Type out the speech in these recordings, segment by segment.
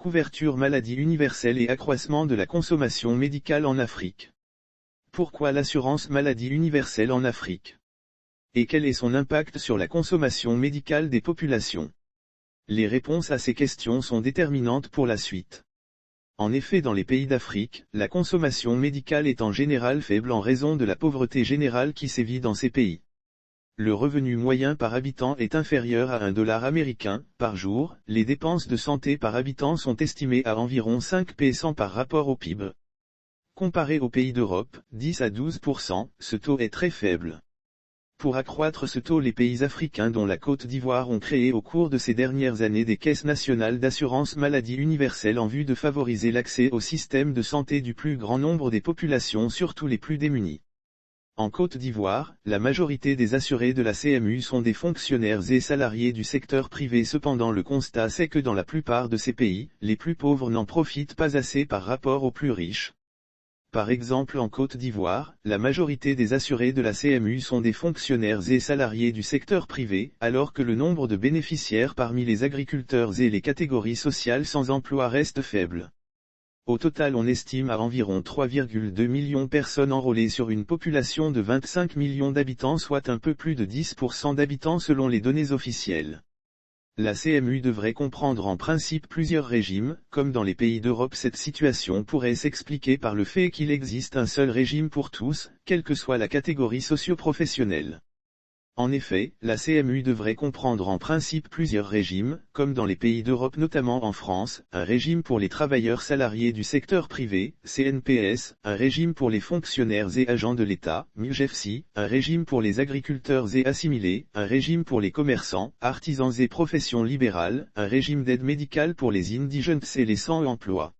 Couverture maladie universelle et accroissement de la consommation médicale en Afrique. Pourquoi l'assurance maladie universelle en Afrique? Et quel est son impact sur la consommation médicale des populations? Les réponses à ces questions sont déterminantes pour la suite. En effet, dans les pays d'Afrique, la consommation médicale est en général faible en raison de la pauvreté générale qui sévit dans ces pays. Le revenu moyen par habitant est inférieur à $1 américain par jour, les dépenses de santé par habitant sont estimées à environ 5% par rapport au PIB. Comparé aux pays d'Europe, 10 à 12%, ce taux est très faible. Pour accroître ce taux, les pays africains dont la Côte d'Ivoire ont créé au cours de ces dernières années des caisses nationales d'assurance maladie universelle en vue de favoriser l'accès au système de santé du plus grand nombre des populations, surtout les plus démunies. En Côte d'Ivoire, la majorité des assurés de la CMU sont des fonctionnaires et salariés du secteur privé. Cependant, le constat c'est que dans la plupart de ces pays, les plus pauvres n'en profitent pas assez par rapport aux plus riches. Par exemple, en Côte d'Ivoire, la majorité des assurés de la CMU sont des fonctionnaires et salariés du secteur privé, alors que le nombre de bénéficiaires parmi les agriculteurs et les catégories sociales sans emploi reste faible. Au total, on estime à environ 3,2 millions de personnes enrôlées sur une population de 25 millions d'habitants, soit un peu plus de 10% d'habitants selon les données officielles. La CMU devrait comprendre en principe plusieurs régimes, comme dans les pays d'Europe. Cette situation pourrait s'expliquer par le fait qu'il existe un seul régime pour tous, quelle que soit la catégorie socio-professionnelle. En effet, la CMU devrait comprendre en principe plusieurs régimes, comme dans les pays d'Europe, notamment en France, un régime pour les travailleurs salariés du secteur privé, CNPS, un régime pour les fonctionnaires et agents de l'État, MUGEFSI, un régime pour les agriculteurs et assimilés, un régime pour les commerçants, artisans et professions libérales, un régime d'aide médicale pour les indigents et les sans emploi.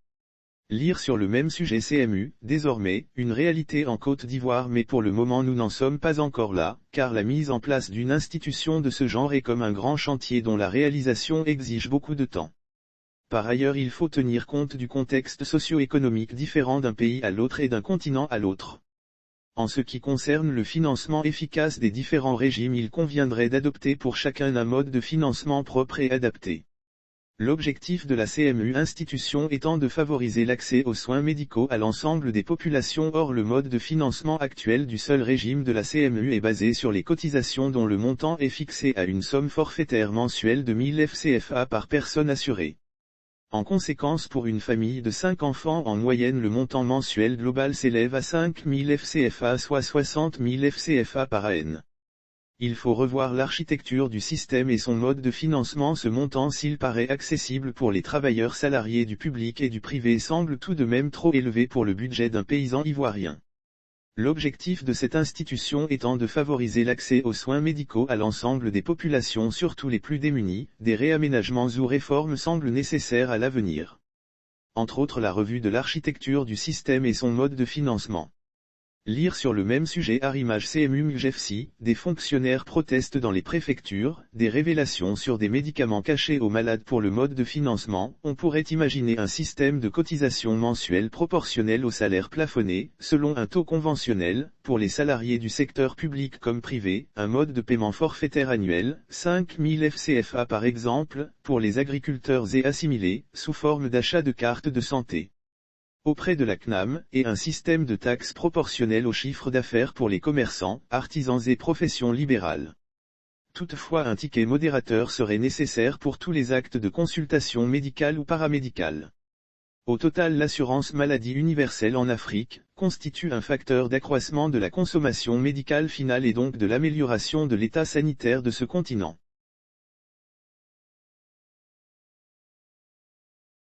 Lire sur le même sujet. CMU, désormais, une réalité en Côte d'Ivoire, mais pour le moment nous n'en sommes pas encore là, car la mise en place d'une institution de ce genre est comme un grand chantier dont la réalisation exige beaucoup de temps. Par ailleurs, il faut tenir compte du contexte socio-économique différent d'un pays à l'autre et d'un continent à l'autre. En ce qui concerne le financement efficace des différents régimes, il conviendrait d'adopter pour chacun un mode de financement propre et adapté. L'objectif de la CMU institution étant de favoriser l'accès aux soins médicaux à l'ensemble des populations. Or, le mode de financement actuel du seul régime de la CMU est basé sur les cotisations dont le montant est fixé à une somme forfaitaire mensuelle de 1000 FCFA par personne assurée. En conséquence, pour une famille de 5 enfants en moyenne, le montant mensuel global s'élève à 5000 FCFA, soit 60 000 FCFA par an. Il faut revoir l'architecture du système et son mode de financement. Ce montant, s'il paraît accessible pour les travailleurs salariés du public et du privé, semble tout de même trop élevé pour le budget d'un paysan ivoirien. L'objectif de cette institution étant de favoriser l'accès aux soins médicaux à l'ensemble des populations, surtout les plus démunies, des réaménagements ou réformes semblent nécessaires à l'avenir. Entre autres, la revue de l'architecture du système et son mode de financement. Lire sur le même sujet. Arrimage CMU MUGEFSI, des fonctionnaires protestent dans les préfectures, des révélations sur des médicaments cachés aux malades. Pour le mode de financement, on pourrait imaginer un système de cotisation mensuelle proportionnel au salaire plafonné, selon un taux conventionnel, pour les salariés du secteur public comme privé, un mode de paiement forfaitaire annuel, 5000 FCFA par exemple, pour les agriculteurs et assimilés, sous forme d'achat de cartes de santé auprès de la CNAM, et un système de taxes proportionnel au chiffre d'affaires pour les commerçants, artisans et professions libérales. Toutefois, un ticket modérateur serait nécessaire pour tous les actes de consultation médicale ou paramédicale. Au total, l'assurance maladie universelle en Afrique constitue un facteur d'accroissement de la consommation médicale finale et donc de l'amélioration de l'état sanitaire de ce continent.